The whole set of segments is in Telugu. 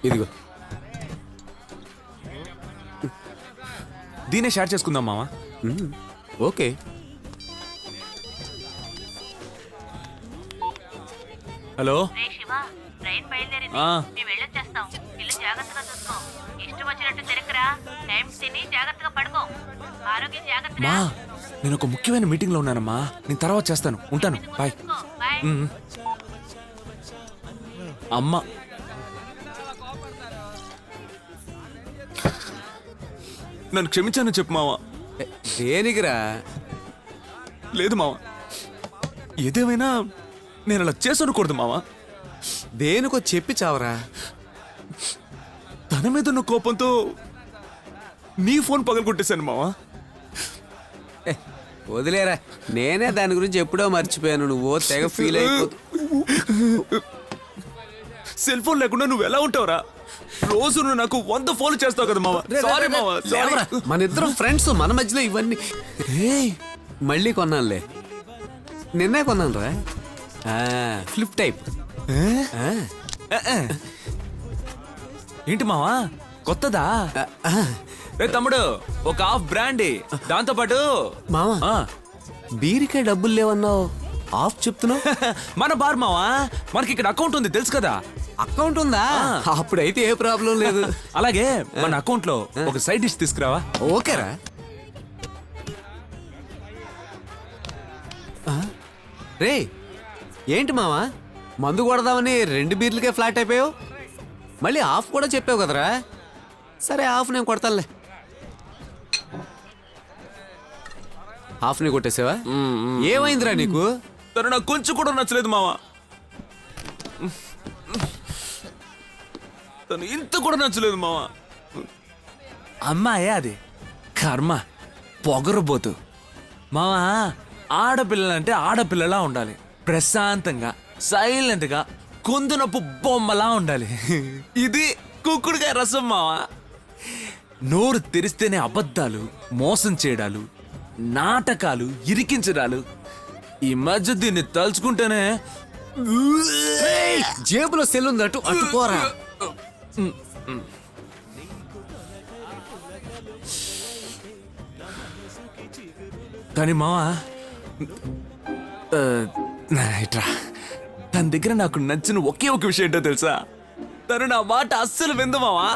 ఇదిగో దీనే షేర్ చేసుకుందాం మావా. ఓకే. హలో ట్రైన్ బయలుదేరింది. మేము వెళ్ళొచ్చేస్తాం. ఇల్లు జాగ్రత్తగా చూసుకో. ఇష్టం వచ్చినట్టు తిరగరా. టైం తిని జాగ్రత్తగా పడుకో. ఆరోగ్యం జాగ్రత్త. మా నేను ఒక ముఖ్యమైన మీటింగ్ లో ఉన్నానమ్మా. నేను తర్వాత చేస్తాను. ఉంటాను. బాయ్. అమ్మ నన్ను క్షమించాను చెప్పు మావా. దేనికిరా? లేదు మావా, ఏదేమైనా నేను అలా చేసనకూడదు మావా. దేనికో చెప్పి చావరా. తన మీద ఉన్న కోపంతో నీ ఫోన్ పగలగొట్టేశాను మావా. వదిలేరా, నేనే దాని గురించి ఎప్పుడో మర్చిపోయాను. నువ్వు తెగ ఫీల్ అయిపోతు. సెల్ ఫోన్ లేకుండా నువ్వు ఎలా ఉంటావురా? రోజు నువ్వు నాకు 100 ఫోన్లు చేస్తావు కదా మావా. సారీ మావా, సారీ. మన ఇద్దరం ఫ్రెండ్స్, మన మధ్యలో ఇవన్నీ. మళ్ళీ కొన్నానులే, నిన్నే కొన్నాను రా. Flip type. ఏంటి మావా కొత్తదా? రే తమ్ముడు, ఒక హాఫ్ బ్రాండీ, దాంతో పాటు మావా బీరికే డబ్బులు లేవన్నావు, ఆఫ్ చెప్తున్నావు. మన బార్ మావా, మనకి ఇక్కడ అకౌంట్ ఉంది తెలుసు కదా. అకౌంట్ ఉందా? అప్పుడైతే ఏ ప్రాబ్లం లేదు. అలాగే మన అకౌంట్ లో ఒక సైడ్ డిష్ తీసుకురావా. ఓకేరా. రే ఏంటి మావా, మందు కొడదామని 2 బీర్లకే ఫ్లాట్ అయిపోయావు. మళ్ళీ ఆఫ్ కూడా చెప్పావు కదరా. సరే ఆఫ్ నేను కొడతానులే. ఆఫ్ ని కొట్టేసావా? ఏమైందిరా నీకు? తను నాకు కొంచెం కూడా నచ్చలేదు మావా. తను ఇంత కూడా నచ్చలేదు మావా. అమ్మాయే అది, కర్మ, పొగరబోతు. మావా ఆడపిల్లలంటే ఆడపిల్లలా ఉండాలి. ప్రశాంతంగా, సైలెంట్ గా, కొందునప్పు బొమ్మలా ఉండాలి. ఇది కుక్కుడుకాయ రసం మావా. నోరు తెరిస్తేనే అబద్ధాలు, మోసం చేయడాలు, నాటకాలు, ఇరికించడాలు. ఈ మధ్య దీన్ని తలుచుకుంటేనే జేబులో సెల్ ఉందట్టు అట్టుకోరా. కానీ మావా ఇట్రా, తన దగ్గర నాకు నచ్చిన ఒకే ఒక విషయం ఏంటో తెలుసా? తను నా మాట అస్సలు విందు మావా.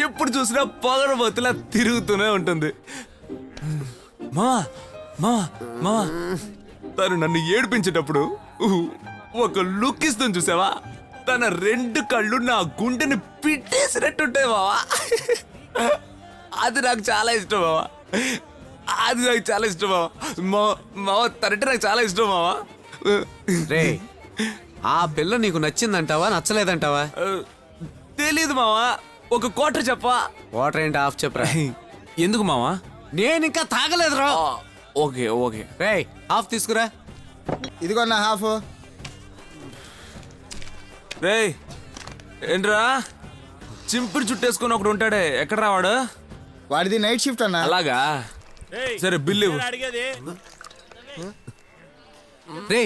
ఎప్పుడు చూసినా పొగరబోతులా తిరుగుతూనే ఉంటుంది. మావా మావా మావా, తను నన్ను ఏడిపించేటప్పుడు ఒక లుక్ ఇస్తుంది చూసావా? తన 2 కళ్ళు నా గుండెని పిట్టేసినట్టుంటాయి మావా. అది నాకు చాలా ఇష్టం మావా. అది నాకు చాలా ఇష్టం మావా. మావా తనంటే నాకు చాలా ఇష్టం మావా. రే ఆ పిల్ల నీకు నచ్చిందంటావా, నచ్చలేదంటావా? తెలీదు మావా. ఒక క్వార్టర్ చెప్పవా? వాటర్ ఏంటి ఆఫ్ చెప్పరా. ఎందుకు మావా? నేను ఇంకా తాగలేదురా. Okay okay. రే హాఫ్ తీసుకురా. ఇదిగో నా హాఫ్. రే ఏంట్రా, చింపిరి చుట్టేసుకుని ఒకడు ఉంటాడే, ఎక్కడ రావాడు? వాడిది నైట్ షిఫ్ట్ అన్నా. అలాగా, సరే బిల్లు. రే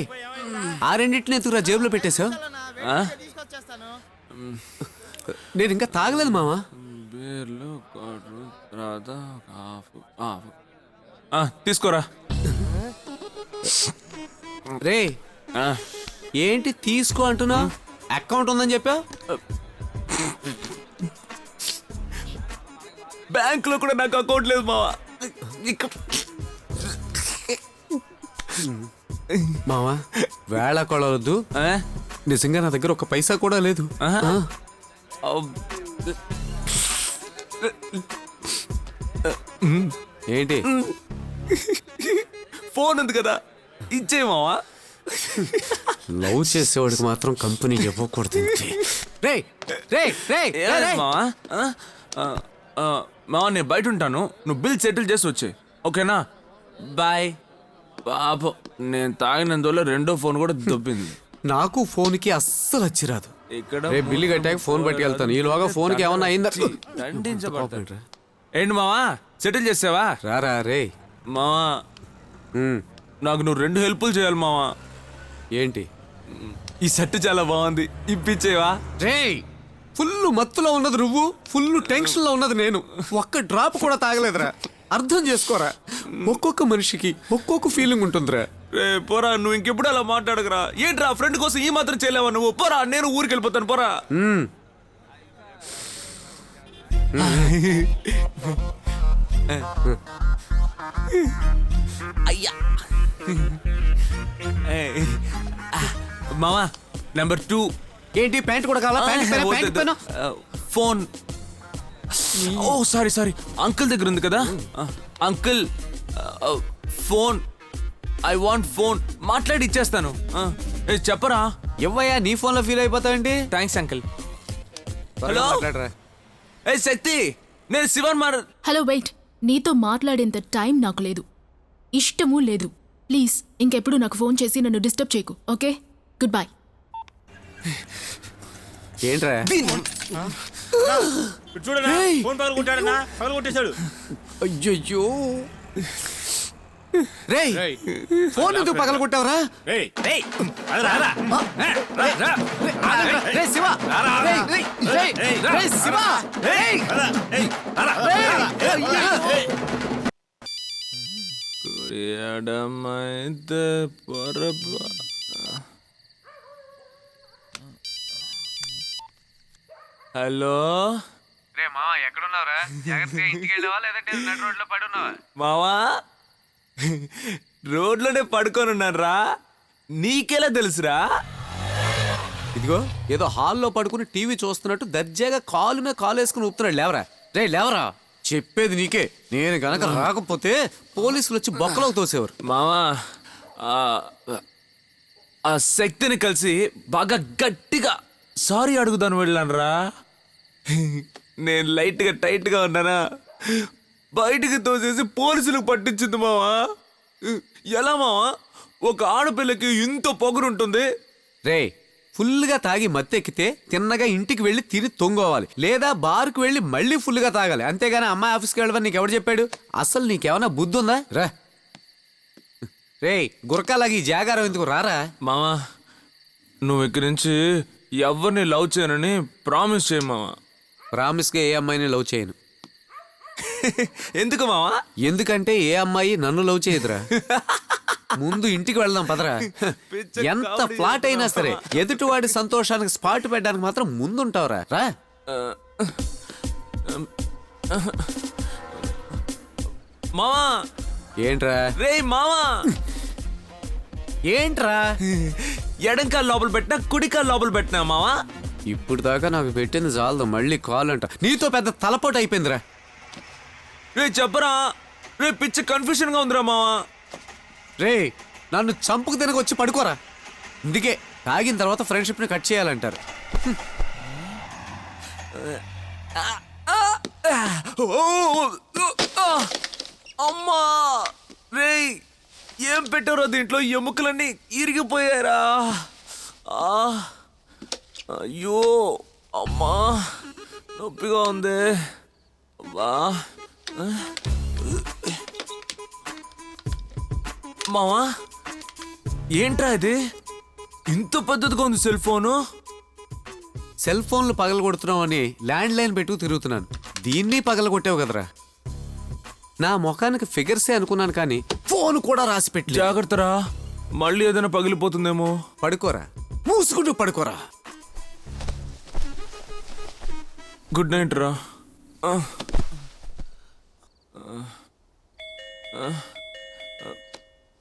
ఆ రెండింటిని ఎత్తుకురా జేబులో పెట్టేశావు. నేను ఇంకా తాగలేదు మావా. బీర్లు తీసుకోరా. రే ఏంటి తీసుకో అంటున్నావు? అకౌంట్ ఉందని చెప్పావు. బ్యాంక్ లో కూడా నాకు అకౌంట్ లేదు మావా. మావా వేళ కొలవద్దు. నిజంగా నా దగ్గర ఒక పైసా కూడా లేదు. ఏంటి? ఫోన్ ఉంది కదా, ఇచ్చే మావా. లవ్ చేసేవాడికి మాత్రం కంపెనీ ఇవ్వకూడదు. రే రే రే మావా, మావా నేను బయట ఉంటాను, నువ్వు బిల్ సెటిల్ చేసి వచ్చే, ఓకేనా? బాయ్. పాపం నేను తాగినందువల్ల 2వ ఫోన్ కూడా దొబ్బింది. నాకు ఫోన్ కి అస్సలు వచ్చిరాదు. ఇక్కడ రేపు బిల్లు కట్టాక ఫోన్ పట్టి వెళ్తాను. ఈలోగా ఫోన్ కి ఏమన్నా అయిందా? ఏంటి మావా సెటిల్ చేసావా? రారా రే. మావా నాకు నువ్వు 2 హెల్ప్లు చేయాలి మావా. ఏంటి? ఈ సెట్ చాలా బాగుంది, ఇప్పించేవా? రేయ్, ఫుల్ మత్తులో ఉన్నది నువ్వు, ఫుల్ టెన్షన్ లో ఉన్నది నేను. ఒక్క డ్రాప్ కూడా తాగలేదురా. అర్థం చేసుకోరా, ఒక్కొక్క మనిషికి ఒక్కొక్క ఫీలింగ్ ఉంటుందిరా. రే పోరా, నువ్వు ఇంకెప్పుడు అలా మాట్లాడకురా. ఏంట్రా ఫ్రెండ్ కోసం ఈ మాత్రం చేయలేవా నువ్వు? పోరా, నేను ఊరికి వెళ్ళిపోతాను, పోరా. అయ్యా మామా, నెంబర్ 2. ఏంటి, ప్యాంట్ కూడా కావాలా? ప్యాంట్ పైన ఫోన్. ఓ సారీ, అంకుల్ దగ్గర ఉంది కదా. Uncle, phone. I want phone. మాట్లాడి ఇచ్చేస్తాను. చెప్పరా. ఇవ్వయ్యా, నీ ఫోన్ లో ఫీల్ అయిపోతావేంటి? Thanks uncle. హలో. మాట్లాడరా. ఏ శక్తి, నేను శివన్ హలో, వెయిట్. నీతో మాట్లాడేంత టైం నాకు లేదు, ఇష్టమూ లేదు. ప్లీజ్ ఇంకెప్పుడు నాకు ఫోన్ చేసి నన్ను డిస్టర్బ్ చేయకు, ఓకే? Good bye. ఏంట్రా? చూడనా, ఫోన్ పగలగొట్టాడన్నా, పగలగొట్టేశాడు. అయ్యయ్యో, రేయ్, ఫోన్ ఎందుకు పగలగొట్టావురా? రేయ్, రేయ్, అదరా, అదరా. రేయ్ శివ, రేయ్ శివ, రేయ్, ఎడమైతే పొరప. హలో రే మావా, ఎక్కడున్నావురా? జాగ్రత్తగా ఇంటికి వెళ్ళావా లేదంటే నడు రోడ్లో పడి ఉన్నావా? మావా, రోడ్లోనే పడుకొని ఉన్నారా. నీకెలా తెలుసురా? ఇదిగో ఏదో హాల్లో పడుకుని టీవీ చూస్తున్నట్టు దర్జాగా కాలు మీద కాలు వేసుకుని ఊపుతున్నాడు. లేవరా రే, లేవరా. చెప్పేది నీకే. నేను గనక రాకపోతే పోలీసులు వచ్చి బొక్కలోకి తోసేవారు. మావా, ఆ శక్తిని కలిసి బాగా గట్టిగా సారీ అడుగుదాను వెళ్ళానురా. నేను లైట్గా టైట్గా ఉన్నానా, బయటికి తోసేసి పోలీసులకు పట్టించింది మావా. ఎలా మావా, ఒక ఆడపిల్లకి ఇంత పొగరుంటుంది? రే, ఫుల్గా తాగి మత్తెక్కితే తిన్నగా ఇంటికి వెళ్ళి తిని తొంగోవాలి, లేదా బార్కు వెళ్ళి మళ్ళీ ఫుల్గా తాగాలి. అంతేగాని అమ్మాయి ఆఫీస్కి వెళ్ళమని నీకు ఎవడు చెప్పాడు? అసలు నీకేమన్నా బుద్ధి ఉందా? రా రే, గురకాలాగి ఈ జాగారం ఎందుకు? రారా. మావా, నువ్వు ఇక్కడి నుంచి ఎవరిని లవ్ చేయనని ప్రామిస్ చేయ మావా. ప్రామిస్గా ఏ అమ్మాయిని లవ్ చేయను. ఎందుకు మావా? ఎందుకంటే ఏ అమ్మాయి నన్ను లవ్ చేయదురా. ముందు ఇంటికి వెళ్దాం పదరా. ఎంత ఫ్లాట్ అయినా సరే ఎదుటివాడి సంతోషానికి స్పాట్ పెట్టడానికి మాత్రం ముందుంటావురా. రా. మావా. ఏంట్రా? రే మావా, ఏంట్రా? ఎడంకాలు లోపల పెట్టినా కుడికాలు లోపల పెట్టినా మావా. ఇప్పుడు దాకా నాకు పెట్టింది చాలదు, మళ్ళీ కాల్ అంట. నీతో పెద్ద తలపోటు అయిపోయిందిరా. రే చెప్పరా. రే పిచ్చి కన్ఫ్యూషన్ గా ఉందిరా మావా. రే, నన్ను చంపుకు తినక వచ్చి పడుకోరా. అందుకే తాగిన తర్వాత ఫ్రెండ్షిప్ని కట్ చేయాలంటారు. అమ్మా, రే ఏం పెట్టారో దీంట్లో, ఎముకలన్నీ ఇరిగిపోయారా. అయ్యో అమ్మా, నొప్పిగా ఉంది. అబ్బా. మావా, ఏంట్రా ఇది ఇంత పెద్దదిగా ఉంది సెల్ ఫోను? సెల్ ఫోన్లు పగలగొడుతున్నావు అని ల్యాండ్ లైన్ పెట్టుకు తిరుగుతున్నాను. దీన్ని పగలగొట్టావు కదరా. నా ముఖానికి ఫిగర్సే అనుకున్నాను కానీ ఫోన్ కూడా రాసి పెట్టి. జాగ్రత్తరా, మళ్ళీ ఏదైనా పగిలిపోతుందేమో. పడుకోరా, మూసుకుంటూ పడుకోరా. గుడ్ నైట్ రా.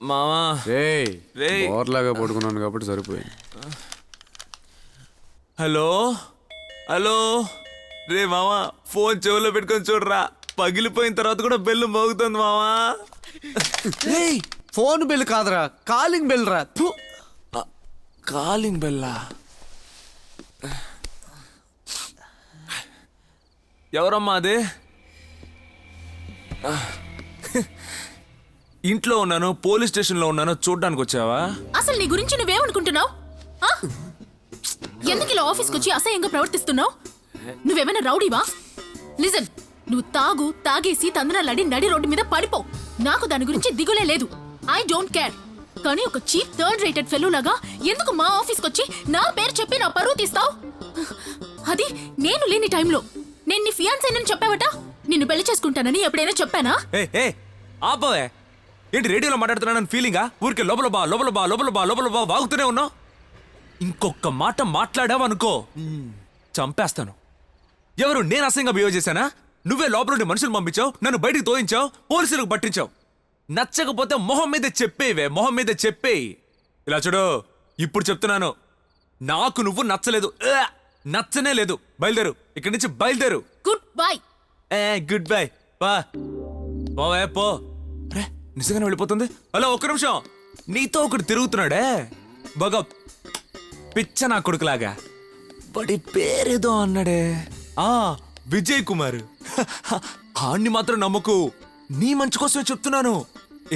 మావా, రేయ్. బోర్లాగా పడుకున్నాను కాబట్టి సరిపోయింది. Hello hello. రే మావా, ఫోన్ చెవులో పెట్టుకొని చూడరా. పగిలిపోయిన తర్వాత కూడా బెల్లు మోగుతుంది మావా. ఫోన్ బెల్ కాదురా, కాలింగ్ బెల్ రా. Calling Bella? ఎవరమ్మా అది? ఇంట్లో ఉన్నాను, పోలీస్ స్టేషన్లో ఉన్నాను, చూడ్డానికి వచ్చావా? అసలు నీ గురించి నువ్వేమనుకుంటున్నావు? ఎందుకు ఇలా ఆఫీస్కి వచ్చి అసహ్యంగా ప్రవర్తిస్తున్నావు? నువ్వేమైనా రౌడీవా? లిజన్, నువ్వు తాగేసి తందనాలాడి నడి రోడ్డు మీద పడిపో. నాకు దాని గురించి దిగులే లేదు. I don't care. కానీ ఒక చీప్ థర్డ్ రేటెడ్ ఫెలో లాగా ఎందుకు మా ఆఫీస్కి వచ్చి నా పేరు చెప్పి నా పరువు తీస్తావు? అది నేను లేని టైంలో. నేను నీ ఫియాన్సీనని చెప్పావట. నిన్ను పెళ్లి చేసుకుంటానని ఎప్పుడైనా చెప్పానా? ఏ ఆపవే. ఏంటి రేడియోలో మాట్లాడుతున్నానని ఫీలింగా? ఊరికే లోపల బా వాగుతూనే ఉన్నావు. ఇంకొక మాట మాట్లాడావనుకో చంపేస్తాను. ఎవరు? నేను అసహ్యంగా బిహేవ్ చేశానా? నువ్వే లోపల నుండి మనుషులు పంపించావు, నన్ను బయటికి తోయించావు, పోలీసులకు పట్టించావు. నచ్చకపోతే మొహం మీద చెప్పేవే, మొహం మీద చెప్పేయి. ఇలా చూడు, ఇప్పుడు చెప్తున్నాను, నాకు నువ్వు నచ్చలేదు. నచ్చనే లేదు. బయలుదేరు, ఇక్కడి నుంచి బయలుదేరు. Good bye. Good bye. పోవే పో. రే, నిజంగానే వెళ్ళిపోతుంది. హలో, ఒక్క నిమిషం. నీతో ఒకటి తిరుగుతున్నాడే బాగా పిచ్చ నా కొడుకులాగా. వాడి పేరేదో అన్నాడే. విజయ్ కుమార్. ఆణ్ణి మాత్రం నమ్మకు. నీ మంచి కోసమే చెప్తున్నాను.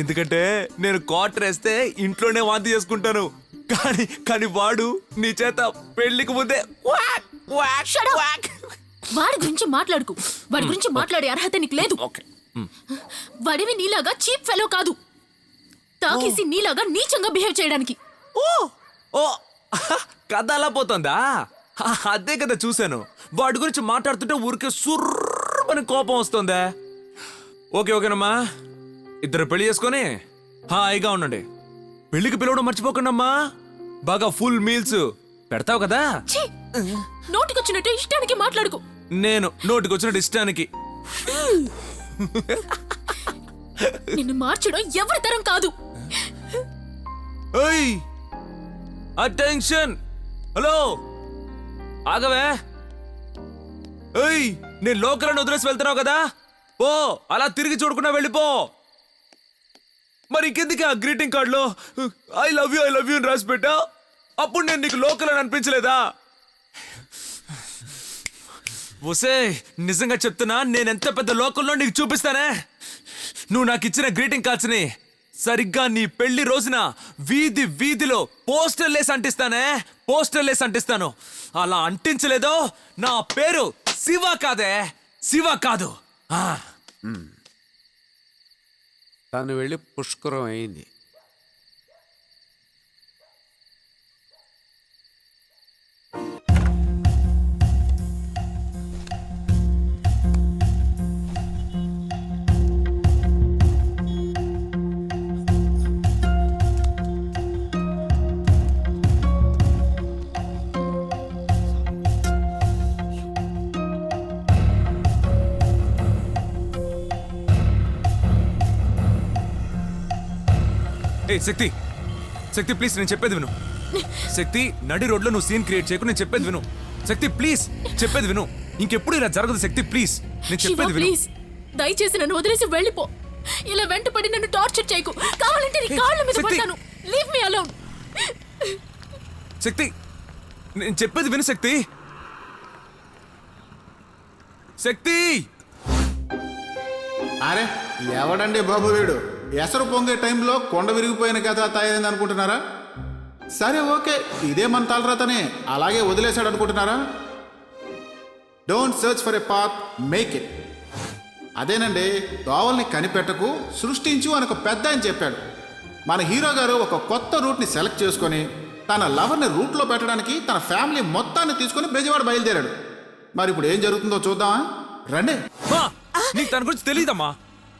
ఎందుకంటే నేను క్వార్టర్ వేస్తే ఇంట్లోనే వాంతి చేసుకుంటాను. కానీ వాడు నీ చేత పెళ్లికి ముందే వాడి గురించి మాట్లాడుకు. వాడి గురించి మాట్లాడే అర్హత నీకు లేదు. వాడివి నీలాగా చీప్ ఫెలో కాదు. తాగేసి నీలాగా నీచంగా బిహేవ్ చేయడానికి. ఓ కథ అలా పోతుందా? అదే కదా చూశాను. వాడి గురించి మాట్లాడుతుంటే ఊరికే సుర్రమని కోపం వస్తుందా? ఓకేనమ్మా, ఇద్దరు పెళ్లి చేసుకొని హాయిగా ఉండండి. పెళ్లికి పిలవడం మర్చిపోకండమ్మా. బాగా ఫుల్ మీల్స్ పెడతావు కదా. నోటికొచ్చినట్టు ఇష్టానికి మాట్లాడుకు. నేను నోటికొచ్చినట్టు ఇష్టానికి. నిన్ను మార్చడం ఎవరి తరం కాదు. అటెన్షన్. హలో, ఆగవే. నేను లోకలను వదిలేసి వెళ్తున్నావు కదా, పో. అలా తిరిగి చూడకుండా వెళ్ళిపో. మరి ఇంకెందుకు ఆ గ్రీటింగ్ కార్డులో ఐ లవ్ యూ అని రాసి పెట్టా? అప్పుడు నేను నీకు లోకల్ అని అనిపించలేదా? ఒసే, నిజంగా చెప్తున్నా, నేనెంత పెద్ద లోకల్లో నీకు చూపిస్తానే. నువ్వు నాకు ఇచ్చిన గ్రీటింగ్ కార్డ్స్ ని సరిగ్గా నీ పెళ్లి రోజున వీధిలో పోస్టర్లేసి అంటిస్తాను. అలా అంటించలేదో నా పేరు శివ కాదే, శివ కాదు. తను వెళ్ళి పుష్కరం అయింది. శక్తి ప్లీజ్, నేను చెప్పేది విను. శక్తి, నడి రోడ్లో నువ్వు సీన్ క్రియేట్ చేయకు. నేను చెప్పేది విను. శక్తి ప్లీజ్, చెప్పేది విను. ఇంకెప్పుడు ఇలా జరగదు. శక్తి ప్లీజ్, నేను చెప్పేది విను. ప్లీజ్, దయచేసి నన్ను వదిలేసి వెళ్ళిపో. ఇలా వెంటపడి నన్ను టార్చర్ చేయకు. కావాలంటే నీ కాళ్ళ మీద పడతాను. Leave me alone. శక్తి, నేను చెప్పేది విను. శక్తి. అరే ఎవడండి బాబు వీడు? ఎసరు పొంగే టైంలో కొండ విరిగిపోయిన కథ తయారైంది అనుకుంటున్నారా? సరే ఓకే, ఇదే మన తలరాతనే అలాగే వదిలేశాడు అనుకుంటున్నారా? Don't search for a path, make it. అదేనండి, దోవల్ని కనిపెట్టకు, సృష్టించు అని ఒక పెద్ద ఆయన చెప్పాడు. మన హీరో గారు ఒక కొత్త రూట్ని సెలెక్ట్ చేసుకొని తన లవర్ని రూట్లో పెట్టడానికి తన ఫ్యామిలీ మొత్తాన్ని తీసుకొని బెజవాడ బయలుదేరాడు. మరి ఇప్పుడు ఏం జరుగుతుందో చూద్దామా? రండి. నీకు తన గురించి తెలియదమ్మా.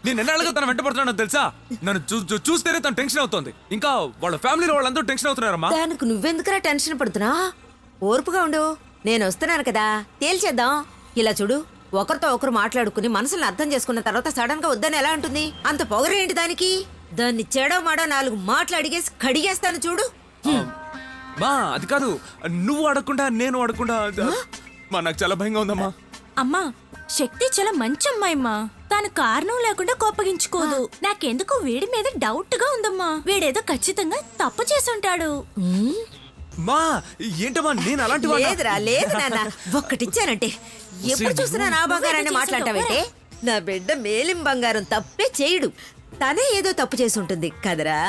నేను ఎన్నాళ్ళుగా తన వెంట పడుతున్నానో తెలుసా? నన్ను చూస్తేనే తను టెన్షన్ అవుతోంది. ఇంకా వాళ్ళ ఫ్యామిలీలో వాళ్ళందరూ టెన్షన్ అవుతున్నారమ్మా. దానికి నువ్వెందుకురా టెన్షన్ పడుతున్నా? ఓర్పుగా ఉండు, నేను వస్తున్నాను కదా, తేల్చేద్దాం. ఇలా చూడు, ఒకరితో ఒకరు మాట్లాడుకుని మనసులను అర్థం చేసుకున్న తర్వాత సడన్ గా వద్దని ఎలా ఉంటుంది? అంత పొగరేంటి దానికి? దాన్ని చెడో మాడో 4 మాటలు అడిగేసి కడిగేస్తాను చూడు. మా అది కాదు, నువ్వు అడగకుండా నేను అడగకుండా మా నాకు చాలా భయంగా ఉందమ్మా. అమ్మా, శక్తి చాలా మంచి అమ్మాయమ్మా. తాను కారణం లేకుండా కోపగించుకోదు. నాకెందుకు వీడి మీద డౌట్ గా ఉందమ్మా. వీడేదో ఖచ్చితంగా తప్పు చేసుంటాడు. మా ఏంటమ్మా, నేను అలాంటి లేదురా, లేదు నాన్న. ఒక్కటిచ్చానంటే ఎప్పుడు చూసినా నా బంగారాన్ని మాట్లాడతావంటే? నా బిడ్డ మేలిం బంగారం తప్పే చేయడు. తనే ఏదో తప్పు చేసి ఉంటుంది కదరా?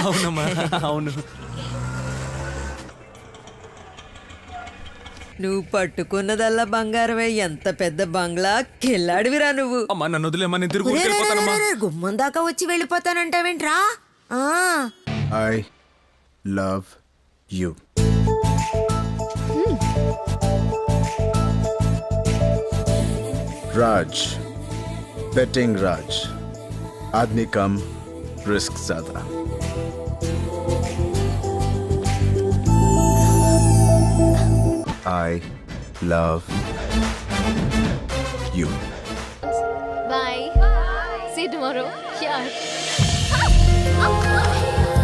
అవునమ్మా, అవును. నువ్వు పట్టుకున్నదల్లా బంగారమే. ఎంత పెద్ద బంగ్లా, కిల్లాడివిరా నువ్వు. అమ్మా నన్ను వదిలేమ్మా, నేను తిరుగు వెళ్ళిపోతానమ్మా. గుమ్మం దాకా వచ్చి వెళ్ళిపోతానంటావేంట్రా? I love you. Raj, betting Raj, आदमी कम रिस्क ज्यादा. I love you. Bye. See you tomorrow. Yeah.